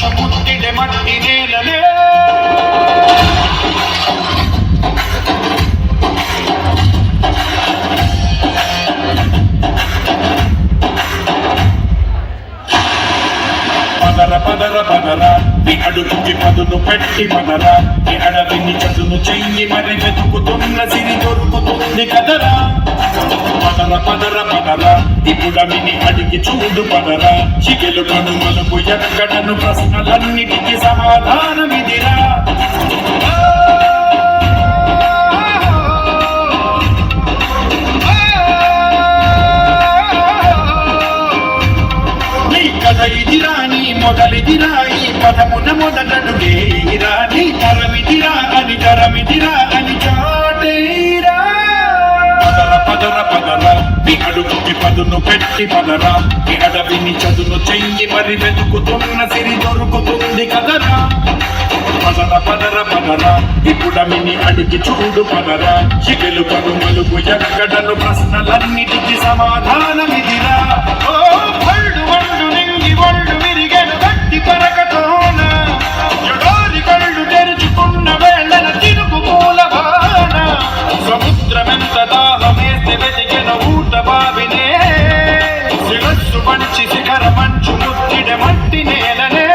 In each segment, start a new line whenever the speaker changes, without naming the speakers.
మంచు ముట్టిడే మట్టి నేలనే పదర పదర పదర నీ అడుగుకి పదును పెట్టి పదర నీ అడవిని చదును చెయ్యి మరి వెతుకుతున్న సిరి దొరుకుతుంది కదరా పదర పదర పదర ఇప్పుడవిని అడిగి చూడు పదర చికెలు కనుమలకు ఎక్కడను ప్రశ్నలన్నిటికీ సమాధానమిదిరా ఇదిరా నీ మొదలిదిరా ఈ పదమున మొదటడుగేరా నీ తరమిదిరా అని తరమిదిరా అని చాటేరా పదర పదర పదర నీ అడుగుకి పదును పెట్టి పదరా నీ అడవిని చదును చెయ్యి మరి వెతుకుతున్న సిరి దొరుకుతుంది కదరా పదర పదర పదర ఇప్పుడమిని అడిగి చూడు పదరా చికెలు కనుమలుగు ఎక్కడను ప్రశ్నలన్నిటికీ సమాధానమిదిరా ఓ పళ్ళు వండు నింగి ఒళ్ళు విరిగెను గట్టి పరకతోన ఎడారి కళ్ళు తెరుచుకున్న వేళన తిరుగు పూల బాణ సముద్రమెంత దాహమేస్తే వెతికెన ఊట బావినే శిరస్సు పంచి శిఖర మంచు ముట్టిడే మట్టి నేలనే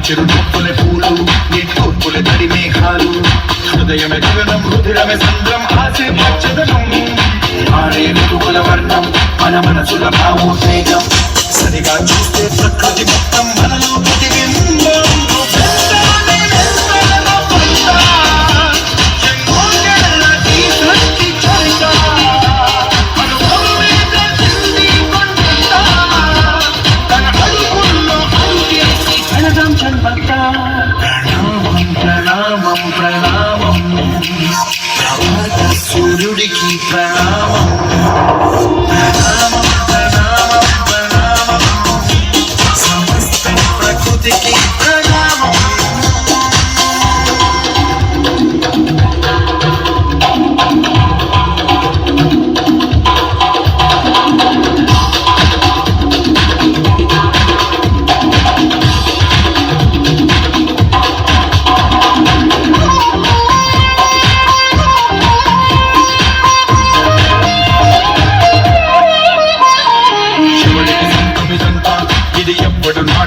చెరుపులే పూలు నీ తూర్పులే తడి మేఘాలు హృదయమే గగనం రుధిరమే సంద్రం ఆసే పచ్చదనం ఆరే ఋతువుల వర్ణం మన మనసుల భావోద్వేగం సరిగా చూస్తే ప్రకృతి మొత్తం మనలో ప్రతిబింబం ప్రణామం ప్రణామం ప్రభాత సూర్యుడికి ప్రణామం ప్రణామం ప్రణామం ప్రణామం సమస్త ప్రకృతికి ప్రణామం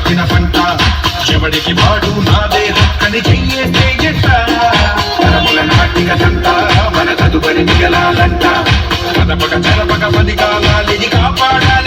నాటిన పంట ఎవడికి వాడు నాదే హక్కని చెయ్యేస్తే ఎట్ట తరముల నాటిక తంట మన తదుపరి మిగలాలంట కదపక చదపక పది కాలాలిది కాపాడా